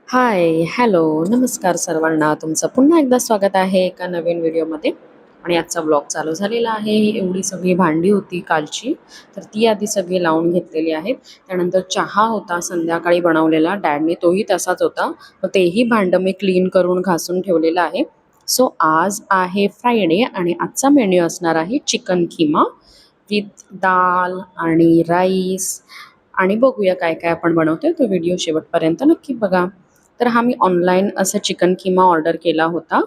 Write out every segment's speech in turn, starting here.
हाय, hello, नमस्कार सर्वांना. तुमचं पुन्हा एकदा स्वागत आहे एका नवीन व्हिडिओमध्ये. आणि आजचा ब्लॉग चालू झालेला आहे. एवढी सगळी भांडी होती कालची, तर ती आधी सगळी लावून घेतलेली आहेत. त्यानंतर चहा होता संध्याकाळी बनवलेला डॅडने, तोही तसाच होता. तर तेही भांडं मी क्लीन करून घासून ठेवलेलं आहे. सो आज आहे फ्रायडे आणि आजचा मेन्यू असणार आहे चिकन खिमा विथ दाल आणि राईस. आणि बघूया काय काय आपण बनवतोय, तो व्हिडिओ शेवटपर्यंत नक्की बघा. तर हा मी ऑनलाईन असं चिकन किमा ऑर्डर केला होता.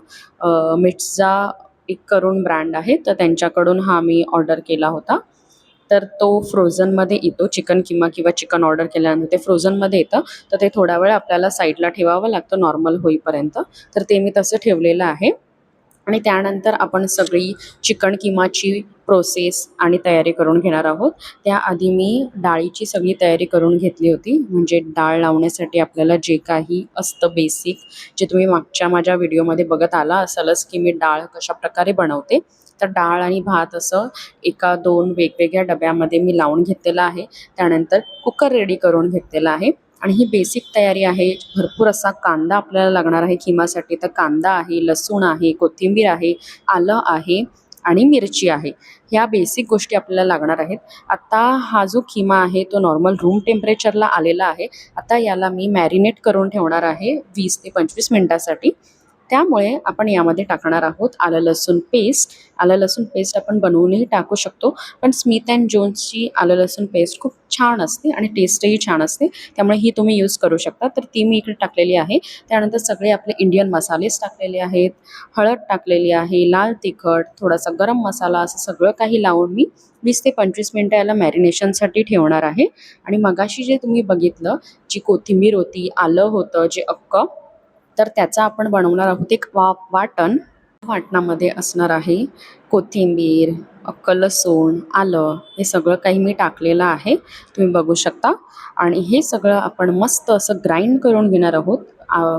मिट्झा एक करून ब्रँड आहे, तर त्यांच्याकडून हा मी ऑर्डर केला होता. तर तो फ्रोझनमध्ये येतो. चिकन किमा किंवा चिकन ऑर्डर केल्यानंतर ते फ्रोझनमध्ये येतं. तर ते थोडा वेळ आपल्याला साईडला ठेवावं लागतं नॉर्मल होईपर्यंत. तर ते मी तसं ठेवलेलं आहे. आणि त्यानंतर आपण सगळी चिकन किमाची प्रोसेस आणि तयारी करून घेणार आहोत. त्याआधी मी डाळीची सगळी तयारी करून घेतली होती. म्हणजे डाळ लावण्यासाठी आपल्याला जे काही असतं बेसिक, जे तुम्ही मागच्या माझ्या व्हिडिओमध्ये बघत आला असालच की मी डाळ कशाप्रकारे बनवते. तर डाळ आणि भात असं एका दोन वेगवेगळ्या डब्यामध्ये मी लावून घेतलेलं आहे. त्यानंतर कुकर रेडी करून घेतलेला आहे. आणि ही बेसिक तयारी आहे. भरपूर असा कांदा आपल्याला लागणार आहे खिमासाठी. तर कांदा आहे, लसूण आहे, कोथिंबीर आहे, आलं आहे आणि मिरची आहे. ह्या बेसिक गोष्टी आपल्याला लागणार आहेत. आता हा जो खिमा आहे तो नॉर्मल रूम टेम्परेचरला आलेला आहे. आता याला मी मॅरिनेट करून ठेवणार आहे 20 ते 25 मिनिटासाठी. त्यामुळे आपण यामध्ये टाकणार आहोत आलं लसूण पेस्ट. आलं लसूण पेस्ट आपण बनवूनही टाकू शकतो, पण स्मिथ अँड जोन्सची आलं लसूण पेस्ट खूप छान असते आणि टेस्टही छान असते. त्यामुळे ही तुम्ही यूज करू शकता. तर ती मी इकडे टाकलेली आहे. त्यानंतर सगळे आपले इंडियन मसालेच टाकलेले आहेत. हळद टाकलेली आहे, लाल तिखट, थोडासा गरम मसाला, असं सगळं काही लावून मी 20 ते 25 मिनटं याला मॅरिनेशनसाठी ठेवणार आहे. आणि मगाशी जे तुम्ही बघितलं, जी कोथिंबीर होती, आलं होतं जे अख्खं, तर त्याचा आपण बनवणार आहोत एक वाटण. वाटणामध्ये असणार आहे कोथिंबीर, अख्खं लसूण, आलं, हे सगळं काही मी टाकलेलं आहे, तुम्ही बघू शकता. आणि हे सगळं आपण मस्त असं ग्राइंड करून घेणार आहोत.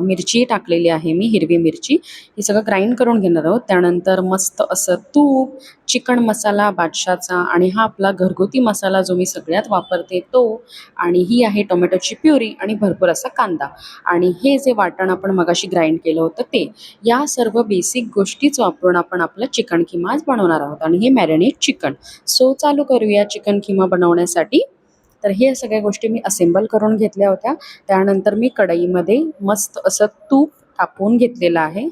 मिरची टाकलेली आहे मी, हिरवी मिरची. हे सगळं ग्राइंड करून घेणार आहोत. त्यानंतर मस्त असं तूप, चिकन मसाला बादशाचा, आणि हा आपला घरगुती मसाला जो मी सगळ्यात वापरते तो, आणि ही आहे टोमॅटोची प्युरी आणि भरपूर असा कांदा. आणि हे जे वाटण आपण मगाशी ग्राइंड केलं होतं ते, या सर्व बेसिक गोष्टीच वापरून आपण आपलं चिकन किमा आज बनवणार आहोत. आणि हे मॅरिनेट चिकन. सो चालू करूया चिकन किमा बनवण्यासाठी. तर हे सगळ्या गोष्टी मी असेंबल करून घेतल्या होत्या. त्यानंतर मी कढईमध्ये मस्त असं तूप तापवून घेतलेलं आहे.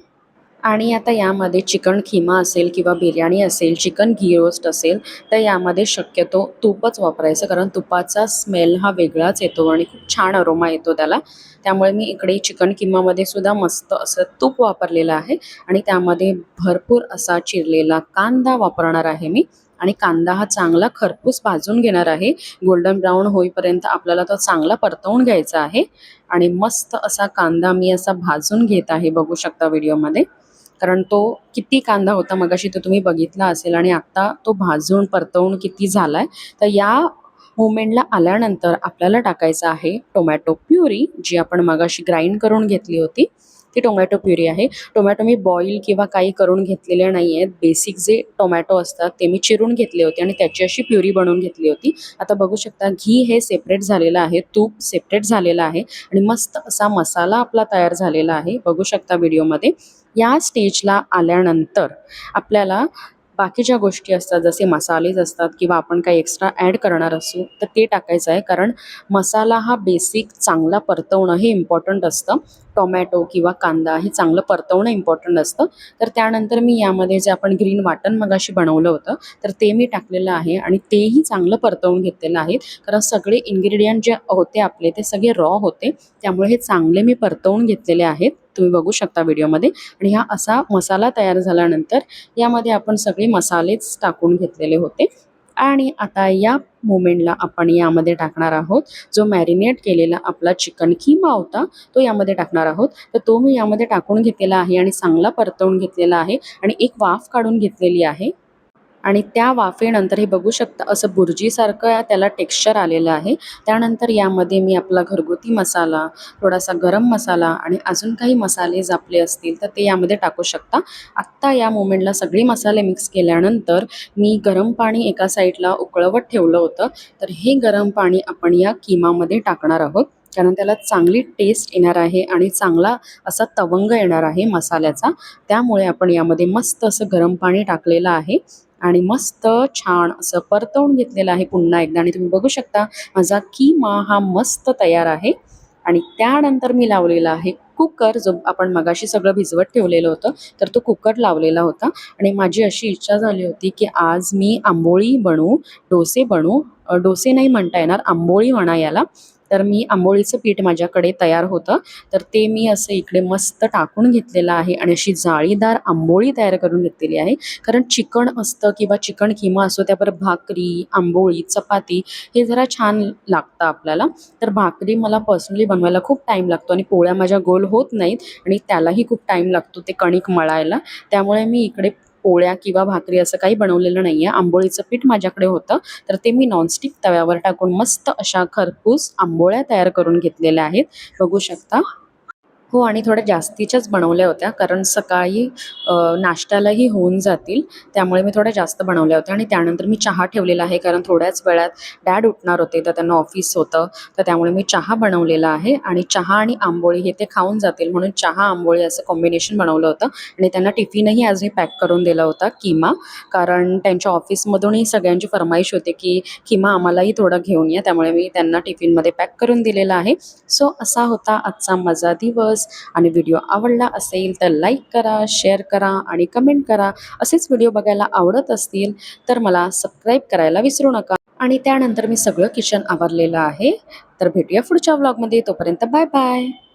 आणि आता यामध्ये चिकन खिमा असेल किंवा बिर्याणी असेल, चिकन घी रोस्ट असेल, तर यामध्ये शक्यतो तूपच वापरायचं, कारण तुपाचा स्मेल हा वेगळाच येतो आणि खूप छान अरोमा येतो त्याला. त्यामुळे मी इकडे चिकन किमामध्ये सुद्धा मस्त असं तूप वापरलेलं आहे. आणि त्यामध्ये भरपूर असा चिरलेला कांदा वापरणार आहे मी. आणि कांदा हा चांगला खरपूस भाजून घेणार आहे. गोल्डन ब्राऊन होईपर्यंत आपल्याला तो चांगला परतवून घ्यायचा आहे. आणि मस्त असा कांदा मी असा भाजून घेत आहे, बघू शकता व्हिडिओमध्ये. कारण तो किती कांदा होता मगाशी तो तुम्ही बघितला असेल, आणि आत्ता तो भाजून परतवून किती झाला आहे. तर या मोमेंटला आल्यानंतर आपल्याला टाकायचं आहे टोमॅटो प्युरी, जी आपण मगाशी ग्राइंड करून घेतली होती. ती टोमॅटो प्युरी आहे. टोमॅटो मी बॉईल किंवा काही करून घेतलेले नाही आहेत. बेसिक जे टोमॅटो असतात ते मी चिरून घेतले होते आणि त्याची अशी प्युरी बनवून घेतली होती. आता बघू शकता घी हे सेपरेट झालेलं आहे, तूप सेपरेट झालेलं आहे, आणि मस्त असा मसाला आपला तयार झालेला आहे, बघू शकता व्हिडिओमध्ये. या स्टेजला आल्यानंतर आपल्याला बाकीच्या गोष्टी असतात, जसे मसालेच असतात किंवा आपण काही एक्स्ट्रा ॲड करणार असू तर ते टाकायचं आहे. कारण मसाला हा बेसिक चांगला परतवणं हे इम्पॉर्टंट असतं. टोमॅटो किंवा कांदा हे चांगलं परतवणं इम्पॉर्टंट असतं. तर त्यानंतर मी यामध्ये जे आपण ग्रीन वाटण मगाशी बनवलं होतं, तर ते मी टाकलेलं आहे आणि तेही चांगलं परतवून घेतलेलं आहे. कारण सगळे इन्ग्रेडियंट जे होते आपले ते सगळे रॉ होते, त्यामुळे हे चांगले मी परतवून घेतलेले आहेत, तुम्ही बघू शकता व्हिडिओमध्ये. आणि हा असा मसाला तयार झाल्यानंतर यामध्ये आपण सगळे मसालेच टाकून घेतलेले होते. आणि आता या मोमेंटला आपण यामध्ये टाकणार आहोत जो मॅरिनेट केलेला आपला चिकन खिमा होता, तो यामध्ये टाकणार आहोत. तर तो मी यामध्ये टाकून घेतलेला आहे आणि चांगला परतवून घेतलेला आहे आणि एक वाफ काढून घेतलेली आहे. आणि त्या वाफेनंतर हे बघू शकता असं बुर्जीसारखं त्याला टेक्स्चर आलेलं आहे. त्यानंतर यामध्ये मी आपला घरगुती मसाला, थोडासा गरम मसाला आणि अजून काही मसाले आपले असतील तर ते यामध्ये टाकू शकता. आत्ता या मोमेंटला सगळे मसाले मिक्स केल्यानंतर मी गरम पाणी एका साईडला उकळवत ठेवलं होतं. तर हे गरम पाणी आपण या किमामध्ये टाकणार आहोत. कारण त्याला चांगली टेस्ट येणार आहे आणि चांगला असा तवंग येणार आहे मसाल्याचा. त्यामुळे आपण यामध्ये मस्त असं गरम पाणी टाकलेलं आहे आणि मस्त छान असं परतवून घेतलेलं आहे पुन्हा एकदा. आणि तुम्ही बघू शकता माझा कीमा हा मस्त तयार आहे. आणि त्यानंतर मी लावलेला आहे कुकर, जो आपण मगाशी सगळं भिजवत ठेवलेलं होतं, तर तो कुकर लावलेला होता. आणि माझी अशी इच्छा झाली होती की आज मी आंबोळी बनवू, डोसे बनवू. डोसे नाही म्हणता येणार, आंबोळी म्हणा याला. तर मी आंबोळीचं पीठ माझ्याकडे तयार होतं, तर ते मी असं इकडे मस्त टाकून घेतलेलं आहे आणि अशी जाळीदार आंबोळी तयार करून घेतलेली आहे. कारण चिकन असतं किंवा चिकन किमा असतो, त्यावर भाकरी, आंबोळी, चपाती हे जरा छान लागतं आपल्याला. तर भाकरी मला पर्सनली बनवायला खूप टाईम लागतो आणि पोळ्या माझ्या गोल होत नाहीत आणि त्यालाही खूप टाईम लागतो ते कणिक मळायला. त्यामुळे मी इकडे पोळ्या किंवा भाकरी असं काही बनवलेलं नाही आहे. आंबोळीचं पीठ माझ्याकडे होतं, तर ते मी नॉनस्टिक तव्यावर टाकून मस्त अशा खरपूस आंबोळ्या तयार करून घेतलेल्या आहेत. बघू शकता. हो, आणि थोड्या जास्तीच्याच बनवल्या होत्या, कारण सकाळी नाश्त्यालाही होऊन जातील, त्यामुळे मी थोड्या जास्त बनवल्या होत्या. आणि त्यानंतर मी चहा ठेवलेला आहे, कारण थोड्याच वेळात डॅड उठणार होते, तर त्यांना ऑफिस होतं, तर त्यामुळे मी चहा बनवलेला आहे. आणि चहा आणि आंबोळी हे ते खाऊन जातील म्हणून चहा आंबोळी असं कॉम्बिनेशन बनवलं होतं. आणि त्यांना टिफिनही आज मी पॅक करून दिला होता किमा, कारण त्यांच्या ऑफिसमधूनही सगळ्यांची फरमाईश होते की किमा आम्हालाही थोडा घेऊन या, त्यामुळे मी त्यांना टिफिनमध्ये पॅक करून दिलेला आहे. सो असा होता आजचा माझा दिवस. आणि व्हिडिओ आवडला असेल तर लाईक करा, शेअर करा आणि कमेंट करा. असेच व्हिडिओ बघायला आवडत असतील तर मला सबस्क्राईब करायला विसरू नका. आणि त्यानंतर मी सगळं किचन आवरलेलं आहे. तर भेटूया पुढच्या व्लॉगमध्ये. तोपर्यंत बाय बाय.